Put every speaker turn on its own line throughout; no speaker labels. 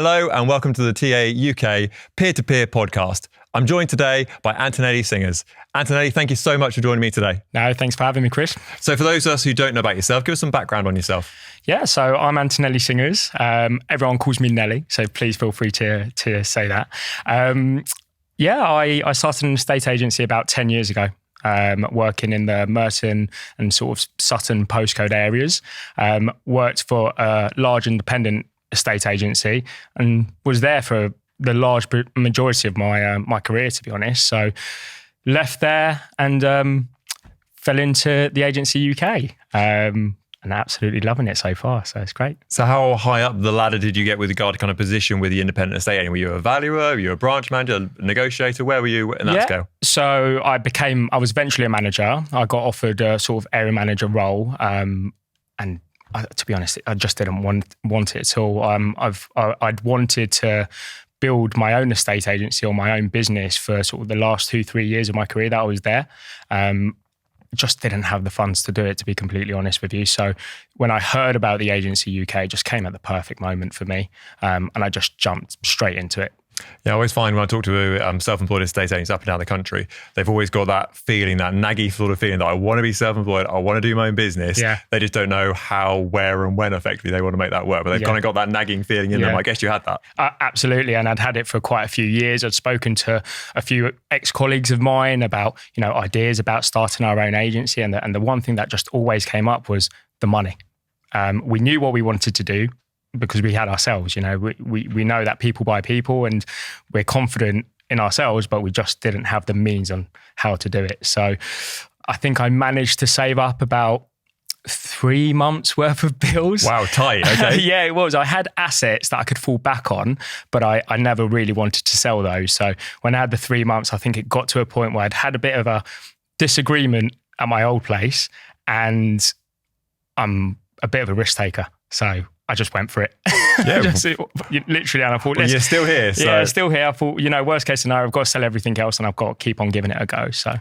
Hello and welcome to the TA UK peer-to-peer podcast. I'm joined today by Nelli Singers. Nelli, thank you so much for joining me today.
No, thanks for having me, Chris.
So for those of us who don't know about yourself, give us some background on yourself.
Yeah, so I'm Nelli Singers. Everyone calls me Nelly, so please feel free to say that. I started an estate agency about 10 years ago. Working in the Merton and sort of Sutton postcode areas. Worked for a large independent estate agency and was there for the large majority of my career, to be honest. So left there and fell into the agency UK. And absolutely loving it so far. So it's great.
So how high up the ladder did you get with regard to kind of position with the independent estate agent? Were you a valuer? Were you a branch manager, a negotiator? Where were you in that scale?
So I was eventually a manager. I got offered a sort of area manager role. To be honest, I just didn't want it at all. I'd wanted to build my own estate agency or my own business for sort of the last 2-3 years of my career that I was there. Just didn't have the funds to do it, to be completely honest with you. So when I heard about the agency UK, it just came at the perfect moment for me. And I just jumped straight into it.
Yeah, I always find when I talk to self-employed estate agents up and down the country, they've always got that feeling, that naggy sort of feeling that I want to be self-employed, I want to do my own business. Yeah. They just don't know how, where and when effectively they want to make that work. But they've kind of got that nagging feeling in them. I guess you had that.
Absolutely. And I'd had it for quite a few years. I'd spoken to a few ex-colleagues of mine about, ideas about starting our own agency. And the one thing that just always came up was the money. We knew what we wanted to do, because we had ourselves, we know that people buy people and we're confident in ourselves, but we just didn't have the means on how to do it. So I think I managed to save up about 3 months worth of bills.
Wow, tight. Okay.
Yeah, it was. I had assets that I could fall back on, but I never really wanted to sell those. So when I had the 3 months, I think it got to a point where I'd had a bit of a disagreement at my old place and I'm a bit of a risk taker. So I just went for it.
Yeah.
Literally, and I thought,
you're still here. So.
Yeah, still here. I thought, worst case scenario, I've got to sell everything else and I've got to keep on giving it a go.
So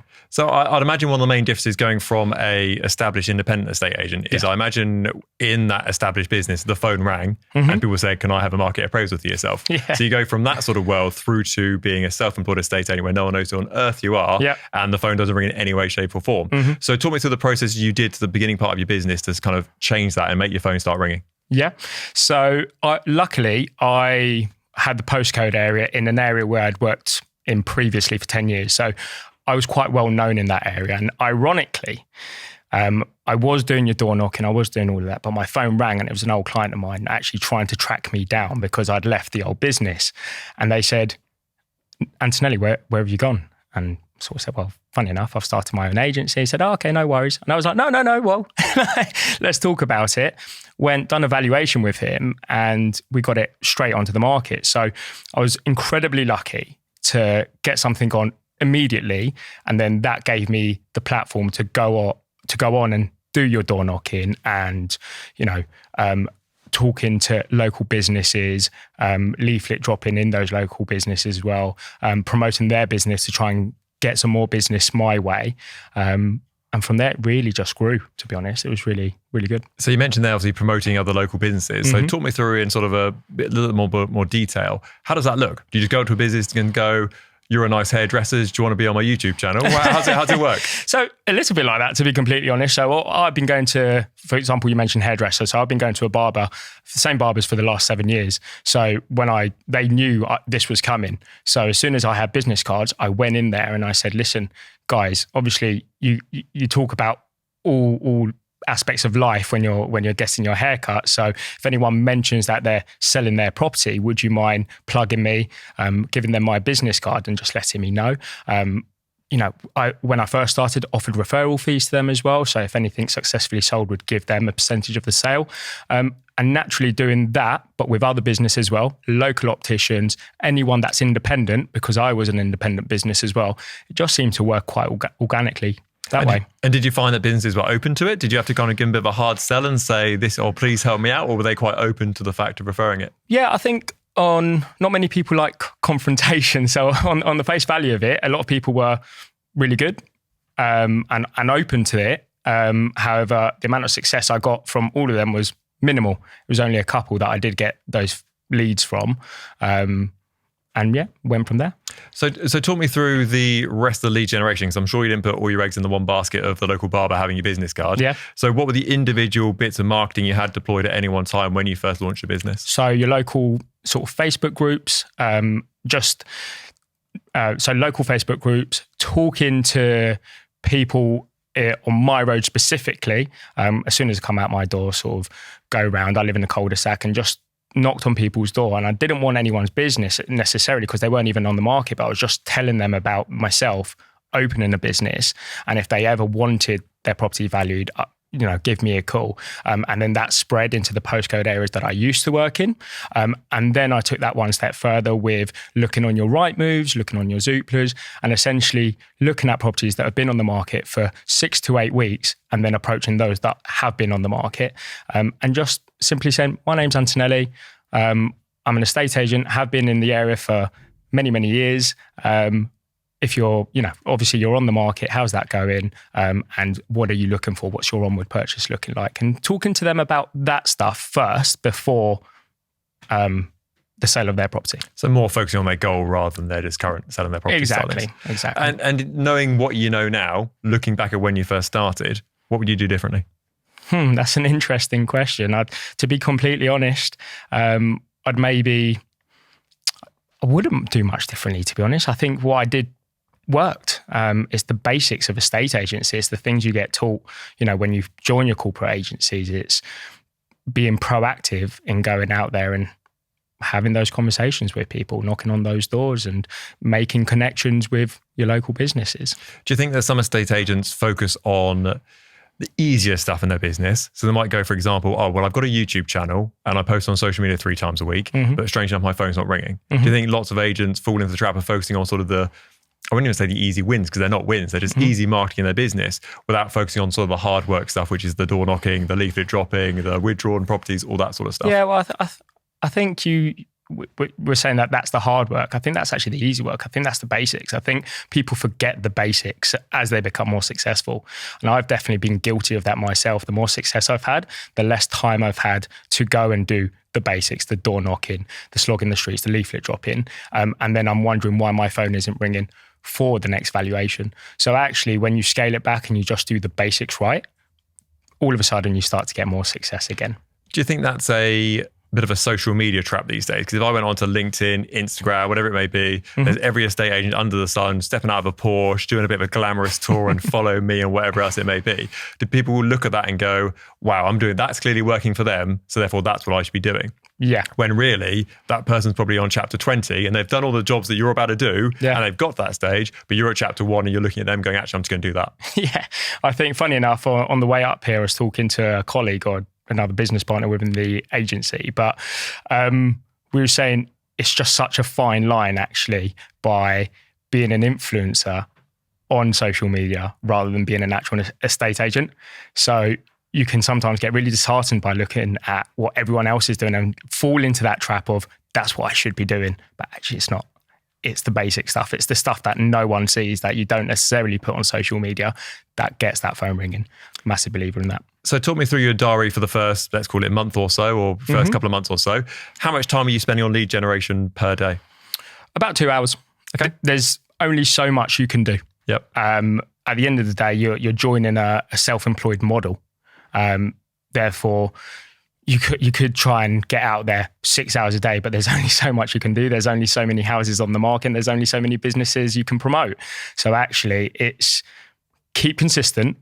I'd imagine one of the main differences going from a established independent estate agent is I imagine in that established business, the phone rang and people said, can I have a market appraisal for yourself? Yeah. So you go from that sort of world through to being a self-employed estate agent where no one knows who on earth you are and the phone doesn't ring in any way, shape or form. So talk me through the process you did to the beginning part of your business to kind of change that and make your phone start ringing.
Yeah. So luckily, I had the postcode area in an area where I'd worked in previously for 10 years. So I was quite well known in that area. And ironically, I was doing your door knocking, I was doing all of that, but my phone rang and it was an old client of mine actually trying to track me down because I'd left the old business. And they said, Nelli, where have you gone? And sort of said, well, funny enough, I've started my own agency. He said, oh, okay, no worries. And I was like, no, well, let's talk about it. Done a valuation with him and we got it straight onto the market. So I was incredibly lucky to get something on immediately. And then that gave me the platform to go on and do your door knocking and, talking to local businesses, leaflet dropping in those local businesses as well, promoting their business to try and get some more business my way. And from there, it really just grew, to be honest. It was really, really good.
So you mentioned there, obviously, promoting other local businesses. So talk me through in sort of a little more detail. How does that look? Do you just go to a business and go, you're a nice hairdresser, do you want to be on my YouTube channel? How's it work?
So a little bit like that, to be completely honest. So I've been going to, for example, you mentioned hairdresser. So I've been going to a barber, the same barbers for the last 7 years. So they knew this was coming. So as soon as I had business cards, I went in there and I said, listen, guys, obviously you talk about all aspects of life when you're getting your haircut. So if anyone mentions that they're selling their property, would you mind plugging me, giving them my business card and just letting me know? When I first started, offered referral fees to them as well. So if anything successfully sold, would give them a percentage of the sale. And naturally doing that, but with other business as well, local opticians, anyone that's independent, because I was an independent business as well, it just seemed to work quite organically that way.
And did you find that businesses were open to it? Did you have to kind of give them a bit of a hard sell and say this, or please help me out? Or were they quite open to the fact of referring it?
Yeah, I think not many people like confrontation. So on the face value of it, a lot of people were really good and open to it. However, the amount of success I got from all of them was minimal. It was only a couple that I did get those leads from. And yeah, went from there.
So talk me through the rest of the lead generation, because I'm sure you didn't put all your eggs in the one basket of the local barber having your business card.
Yeah.
So what were the individual bits of marketing you had deployed at any one time when you first launched your business?
So your local sort of Facebook groups, so local Facebook groups, talking to people on my road specifically. As soon as I come out my door, sort of go around. I live in a cul-de-sac and just knocked on people's door, and I didn't want anyone's business necessarily because they weren't even on the market, but I was just telling them about myself opening a business, and if they ever wanted their property valued, give me a call. And then that spread into the postcode areas that I used to work in. And then I took that one step further with looking on your Rightmoves, looking on your Zooplas, and essentially looking at properties that have been on the market for 6 to 8 weeks, and then approaching those that have been on the market, and just simply saying, my name's Nelli. I'm an estate agent, have been in the area for many, many years. If you're, obviously you're on the market, how's that going? And what are you looking for? What's your onward purchase looking like? And talking to them about that stuff first before the sale of their property.
So more focusing on their goal rather than their just current selling their property.
Exactly.
And knowing what you know now, looking back at when you first started, what would you do differently?
That's an interesting question. To be completely honest, I wouldn't do much differently, to be honest. I think what I did worked. It's the basics of estate agency. It's the things you get taught, when you join your corporate agencies. It's being proactive in going out there and having those conversations with people, knocking on those doors and making connections with your local businesses.
Do you think that some estate agents focus on the easier stuff in their business? So they might go, for example, I've got a YouTube channel and I post on social media 3 times a week, but strange enough, my phone's not ringing. Do you think lots of agents fall into the trap of focusing on sort of I wouldn't even say the easy wins, because they're not wins, they're just easy marketing in their business, without focusing on sort of the hard work stuff, which is the door knocking, the leaflet dropping, the withdrawn properties, all that sort of stuff?
Yeah, well, I think we're saying that that's the hard work. I think that's actually the easy work. I think that's the basics. I think people forget the basics as they become more successful. And I've definitely been guilty of that myself. The more success I've had, the less time I've had to go and do the basics, the door knocking, the slogging the streets, the leaflet dropping. And then I'm wondering why my phone isn't ringing for the next valuation. So actually, when you scale it back and you just do the basics right, all of a sudden you start to get more success again.
Do you think that's a bit of a social media trap these days? Because if I went onto LinkedIn, Instagram, whatever it may be, there's every estate agent under the sun stepping out of a Porsche, doing a bit of a glamorous tour and follow me and whatever else it may be. Do people look at that and go, wow, that's clearly working for them, so therefore that's what I should be doing?
Yeah.
When really, that person's probably on chapter 20 and they've done all the jobs that you're about to do, and they've got to that stage, but you're at chapter 1 and you're looking at them going, actually, I'm just going to do that.
Yeah. I think, funny enough, on the way up here, I was talking to a colleague or another business partner within the agency, but we were saying it's just such a fine line, actually, by being an influencer on social media rather than being an actual estate agent. So you can sometimes get really disheartened by looking at what everyone else is doing and fall into that trap of, that's what I should be doing. But actually it's not. It's the basic stuff. It's the stuff that no one sees, that you don't necessarily put on social media, that gets that phone ringing. Massive believer in that.
So talk me through your diary for the first, let's call it month or so, or first couple of months or so. How much time are you spending on lead generation per day?
About 2 hours.
Okay.
There's only so much you can do.
Yep.
At the end of the day, you're joining a self-employed model. Therefore, you could try and get out there 6 hours a day, but there's only so much you can do. There's only so many houses on the market, and there's only so many businesses you can promote. So actually, it's keep consistent,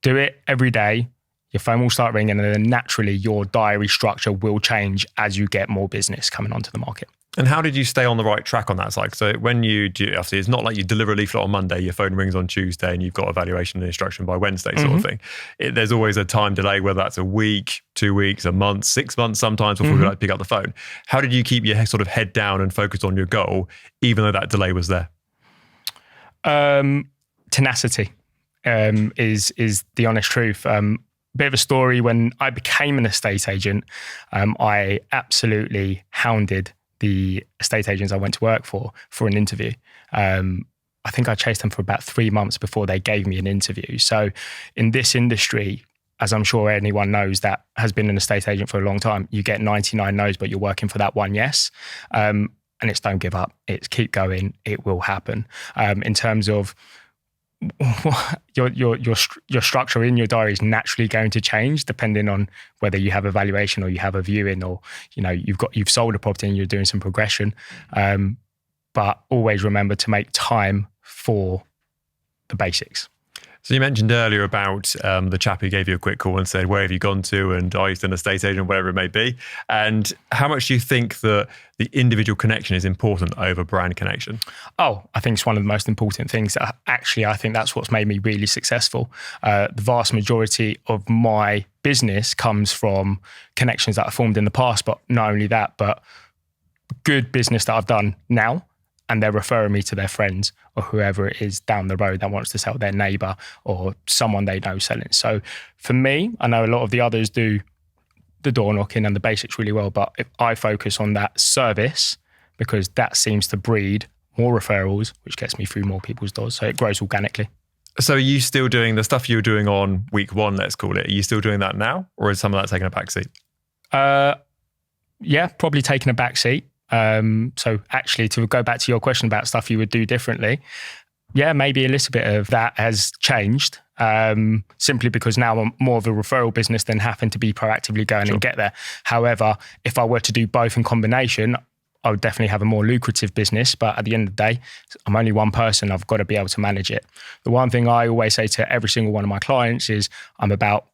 do it every day. Your phone will start ringing, and then naturally your diary structure will change as you get more business coming onto the market.
And how did you stay on the right track on that side? So when you do, obviously it's not like you deliver a leaflet on Monday, your phone rings on Tuesday and you've got a valuation and instruction by Wednesday sort of thing. There's always a time delay, whether that's a week, 2 weeks, a month, 6 months sometimes before you like pick up the phone. How did you keep your sort of head down and focused on your goal, even though that delay was there?
Tenacity is the honest truth. Bit of a story, when I became an estate agent, I absolutely hounded the estate agents I went to work for an interview. I think I chased them for about 3 months before they gave me an interview. So in this industry, as I'm sure anyone knows that has been an estate agent for a long time, you get 99 no's, but you're working for that one yes. And it's don't give up. It's keep going. It will happen. In terms of your structure in your diary is naturally going to change depending on whether you have a valuation or you have a viewing, or you've sold a property and you're doing some progression. But always remember to make time for the basics.
So you mentioned earlier about the chap who gave you a quick call and said, where have you gone to? And are you still an estate agent, whatever it may be? And how much do you think that the individual connection is important over brand connection?
Oh, I think it's one of the most important things. Actually, I think that's what's made me really successful. The vast majority of my business comes from connections that I formed in the past, but not only that, but good business that I've done now. And they're referring me to their friends or whoever it is down the road that wants to sell, their neighbour or someone they know selling. So for me, I know a lot of the others do the door knocking and the basics really well, but if I focus on that service, because that seems to breed more referrals, which gets me through more people's doors. So it grows organically.
So are you still doing the stuff you were doing on week one, let's call it? Are you still doing that now? Or is some of that taking a back seat?
Yeah, probably taking a back seat. So actually, to go back to your question about stuff you would do differently, yeah, maybe a little bit of that has changed, simply because now I'm more of a referral business than having to be proactively going and get there. However, if I were to do both in combination, I would definitely have a more lucrative business. But at the end of the day, I'm only one person. I've got to be able to manage it. The one thing I always say to every single one of my clients is I'm about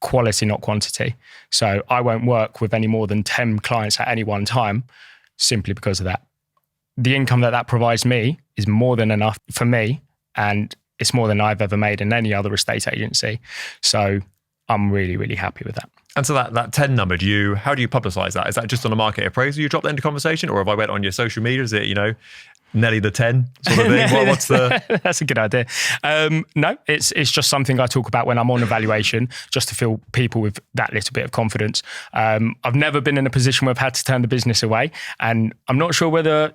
quality, not quantity. So I won't work with any more than 10 clients at any one time, simply because of that. The income that provides me is more than enough for me, and it's more than I've ever made in any other estate agency. So I'm really, really happy with that.
And so that 10 number, how do you publicise that? Is that just on a market appraisal you drop that into conversation? Or if I went on your social media, is it, Nelli the 10 sort of thing? What's the...
That's a good idea. No, it's just something I talk about when I'm on evaluation, just to fill people with that little bit of confidence. I've never been in a position where I've had to turn the business away. And I'm not sure whether,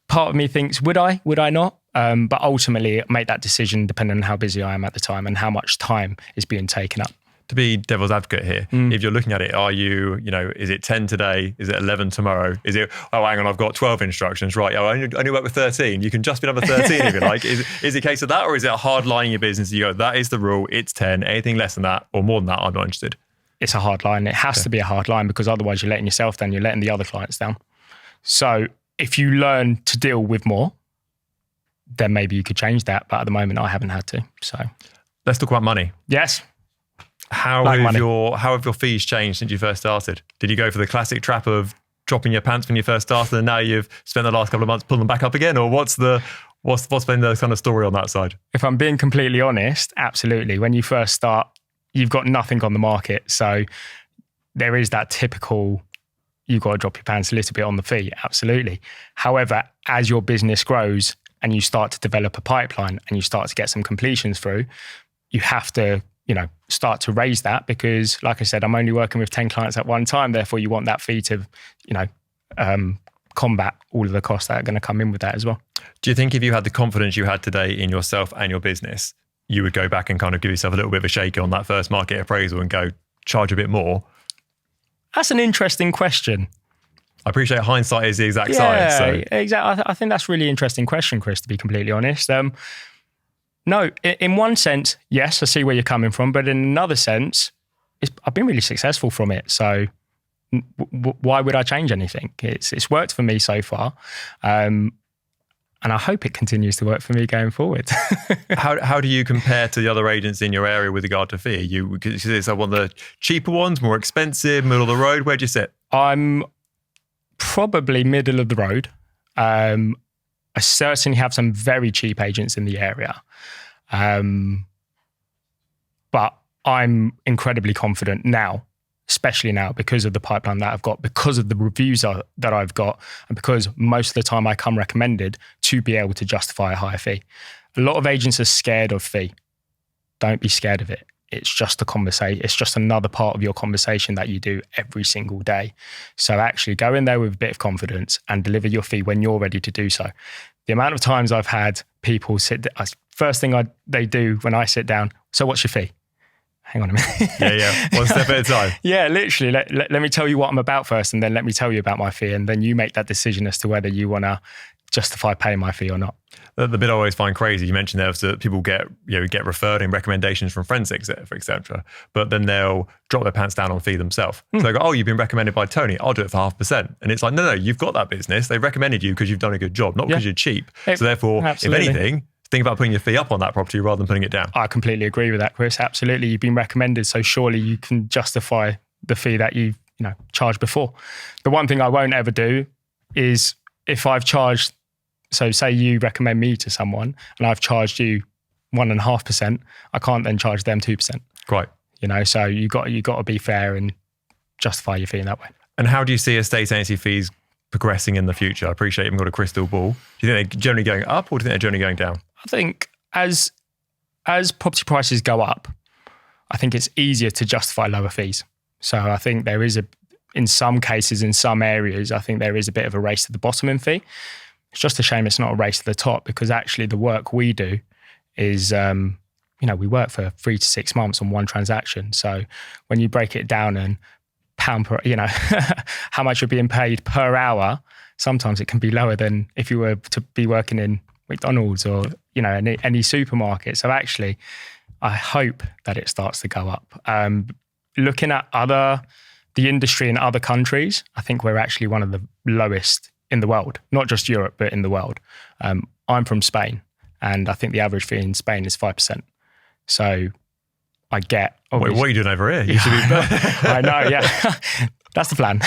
part of me thinks, would I not? But ultimately, I make that decision depending on how busy I am at the time and how much time is being taken up.
To be devil's advocate here, if you're looking at it, are you, is it 10 today? Is it 11 tomorrow? Is it, oh, hang on, I've got 12 instructions, right? Oh, I only work with 13. You can just be number 13 if you like. Is it a case of that, or is it a hard line in your business? You go, that is the rule, it's 10. Anything less than that or more than that, I'm not interested.
It's a hard line. It has to be a hard line, because otherwise you're letting yourself down, you're letting the other clients down. So if you learn to deal with more, then maybe you could change that. But at the moment, I haven't had to. So
let's talk about money.
Yes.
How have your fees changed since you first started? Did you go for the classic trap of dropping your pants when you first started, and now you've spent the last couple of months pulling them back up again? Or what's been the kind of story on that side?
If I'm being completely honest, absolutely. When you first start, you've got nothing on the market. So there is that typical, you've got to drop your pants a little bit on the fee. Absolutely. However, as your business grows and you start to develop a pipeline and you start to get some completions through, you have to start to raise that, because like I said, I'm only working with 10 clients at one time. Therefore, you want that fee to, combat all of the costs that are going to come in with that as well.
Do you think if you had the confidence you had today in yourself and your business, you would go back and kind of give yourself a little bit of a shake on that first market appraisal and go charge a bit more?
That's an interesting question.
I appreciate hindsight is the exact science. So.
Exactly. I think that's a really interesting question, Chris, to be completely honest. No, in one sense, yes, I see where you're coming from. But in another sense, I've been really successful from it. So why would I change anything? It's worked for me so far. And I hope it continues to work for me going forward.
How do you compare to the other agents in your area with regard to fee? Is it one of the cheaper ones, more expensive, middle of the road? Where do you sit? I'm
probably middle of the road. I certainly have some very cheap agents in the area. But I'm incredibly confident now, especially now, because of the pipeline that I've got, because of the reviews that I've got, and because most of the time I come recommended to be able to justify a higher fee. A lot of agents are scared of fee. Don't be scared of it. It's just a conversation. It's just another part of your conversation that you do every single day. So actually go in there with a bit of confidence and deliver your fee when you're ready to do so. The amount of times I've had people first thing they do when I sit down, so what's your fee? hang on a minute.
Yeah. One step at a time.
Yeah, literally. Let me tell you what I'm about first, and then let me tell you about my fee, and then you make that decision as to whether you want to justify paying my fee or not.
The bit I always find crazy, you mentioned there, was that people get referred in recommendations from friends, etc. But then they'll drop their pants down on fee themselves. So they go, oh, you've been recommended by Tony, I'll do it for 0.5%. And it's like, no, you've got that business. They recommended you because you've done a good job, not because you're cheap. So therefore,
absolutely.
If anything, think about putting your fee up on that property rather than putting it down.
I completely agree with that, Chris. Absolutely. You've been recommended, so surely you can justify the fee that you charged before. The one thing I won't ever do is if I've charged, so say you recommend me to someone and I've charged you 1.5%, I can't then charge them 2%.
Right.
So you got to be fair and justify your fee in that way.
And how do you see estate agency fees progressing in the future? I appreciate you haven't got a crystal ball. Do you think they're generally going up, or do you think they're generally going down?
I think as property prices go up, I think it's easier to justify lower fees. So I think there is in some cases, in some areas, I think there is a bit of a race to the bottom in fee. It's just a shame it's not a race to the top, because actually the work we do is, we work for 3 to 6 months on one transaction. So when you break it down and pound per, how much you're being paid per hour, sometimes it can be lower than if you were to be working in McDonald's or, any supermarket. So actually, I hope that it starts to go up. Looking at the industry in other countries, I think we're actually one of the lowest in the world, not just Europe, but in the world. I'm from Spain, and I think the average fee in Spain is 5%. So I get...
Wait, what are you doing over here? You should be
I know, yeah. That's the plan.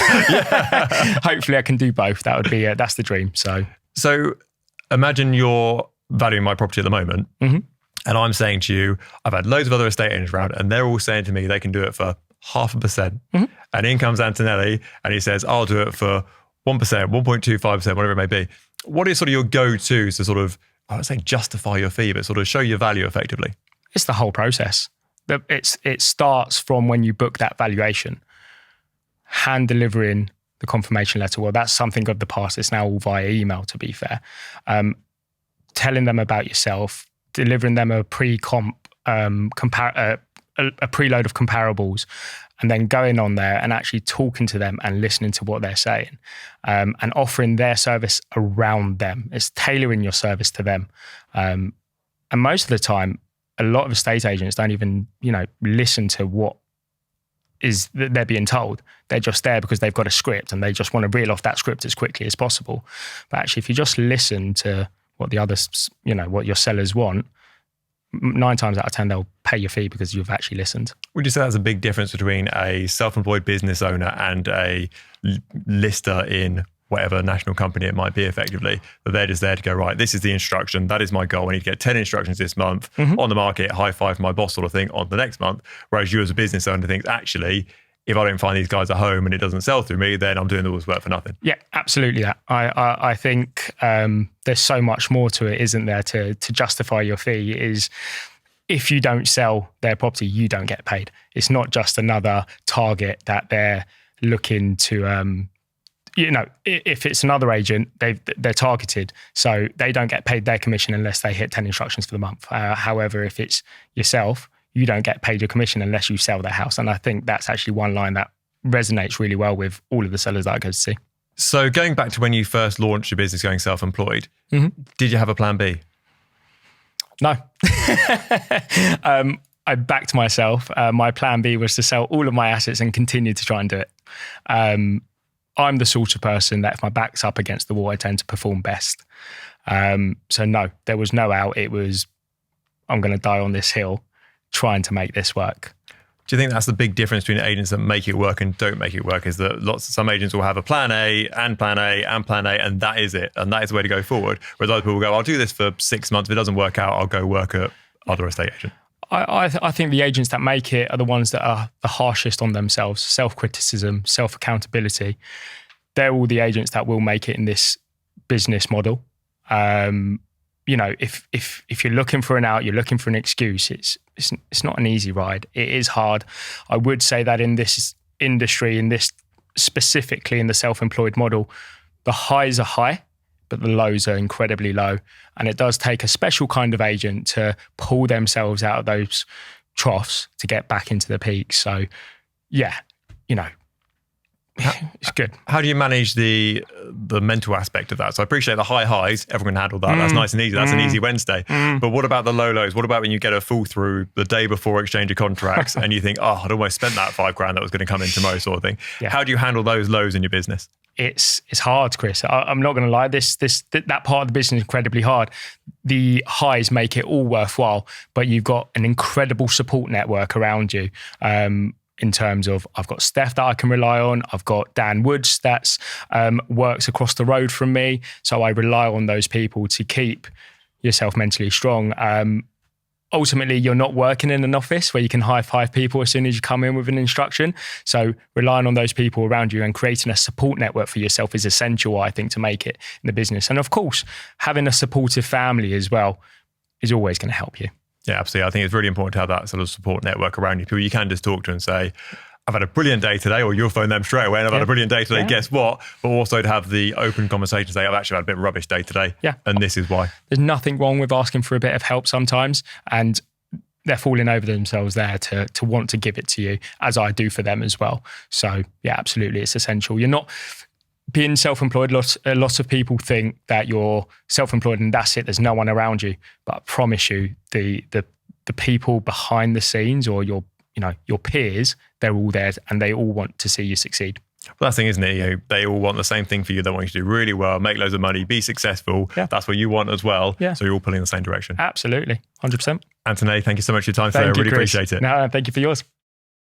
Hopefully I can do both. That would be, that's the dream. So imagine you're valuing my property at the moment, and I'm saying to you, I've had loads of other estate agents around, and they're all saying to me they can do it for 0.5%. And in comes Nelli, and he says, I'll do it for 1%, 1.25%, whatever it may be. What is sort of your go-to to sort of, I would say justify your fee, but sort of show your value effectively? It's the whole process. It starts from when you book that valuation, hand delivering the confirmation letter. Well, that's something of the past. It's now all via email, to be fair. Telling them about yourself, delivering them a pre-comp, a preload of comparables, and then going on there and actually talking to them and listening to what they're saying, and offering their service around them. It's tailoring your service to them. And most of the time, a lot of estate agents don't even, listen to what is that they're being told. They're just there because they've got a script and they just want to reel off that script as quickly as possible. But actually, if you just listen to what the others, what your sellers want, 9 times out of 10, they'll pay your fee because you've actually listened.
Would you say that's a big difference between a self-employed business owner and a lister in whatever national company it might be effectively, that they're just there to go, right, this is the instruction, that is my goal, I need to get 10 instructions this month on the market, high five my boss sort of thing on the next month, whereas you as a business owner think, actually, if I don't find these guys at home and it doesn't sell through me, then I'm doing all this work for nothing.
Yeah, absolutely that. I think there's so much more to it, isn't there, to justify your fee is if you don't sell their property, you don't get paid. It's not just another target that they're looking to, if it's another agent, they're targeted. So they don't get paid their commission unless they hit 10 instructions for the month. However, if it's yourself, you don't get paid your commission unless you sell their house. And I think that's actually one line that resonates really well with all of the sellers that I go to see.
So going back to when you first launched your business going self-employed, did you have a plan B?
No. I backed myself. My plan B was to sell all of my assets and continue to try and do it. I'm the sort of person that if my back's up against the wall, I tend to perform best. So no, there was no out. It was, I'm going to die on this hill trying to make this work.
Do you think that's the big difference between agents that make it work and don't make it work? Is that some agents will have a plan A and plan A and plan A, and that is it, and that is the way to go forward. Whereas other people will go, I'll do this for 6 months. If it doesn't work out, I'll go work at other estate agent.
I think the agents that make it are the ones that are the harshest on themselves. Self-criticism, self-accountability. They're all the agents that will make it in this business model. If you're looking for an out, you're looking for an excuse, it's not an easy ride. It is hard. I would say that in this industry, in this specifically in the self-employed model, the highs are high, but the lows are incredibly low. And it does take a special kind of agent to pull themselves out of those troughs to get back into the peaks. So yeah, it's good.
How do you manage the mental aspect of that? So I appreciate the high highs. Everyone can handle that. That's nice and easy. That's an easy Wednesday. But what about the low lows? What about when you get a fall through the day before exchange of contracts and you think, I'd almost spent that $5,000 that was going to come in tomorrow, sort of thing. Yeah. How do you handle those lows in your business?
It's hard, Chris. I'm not going to lie. That part of the business is incredibly hard. The highs make it all worthwhile, but you've got an incredible support network around you. In terms of, I've got Steph that I can rely on. I've got Dan Woods that's works across the road from me. So I rely on those people to keep yourself mentally strong. Ultimately, you're not working in an office where you can hire 5 people as soon as you come in with an instruction. So relying on those people around you and creating a support network for yourself is essential, I think, to make it in the business. And of course, having a supportive family as well is always going to help you.
Yeah, absolutely. I think it's really important to have that sort of support network around you. People you can just talk to and say, I've had a brilliant day today, or you'll phone them straight away and I've had a brilliant day today, guess what? But also to have the open conversation, say, I've actually had a bit of a rubbish day today, and this is why.
There's nothing wrong with asking for a bit of help sometimes, and they're falling over themselves there to want to give it to you, as I do for them as well. So yeah, absolutely, it's essential. You're not... Being self-employed, a lot of people think that you're self-employed and that's it, there's no one around you. But I promise you, the people behind the scenes or your peers, they're all there and they all want to see you succeed.
Well, that's the thing, isn't it? They all want the same thing for you. They want you to do really well, make loads of money, be successful. Yeah. That's what you want as well. Yeah. So you're all pulling in the same direction.
Absolutely, 100%.
Anthony, thank you so much for your time today. I really appreciate it.
No, thank you for yours.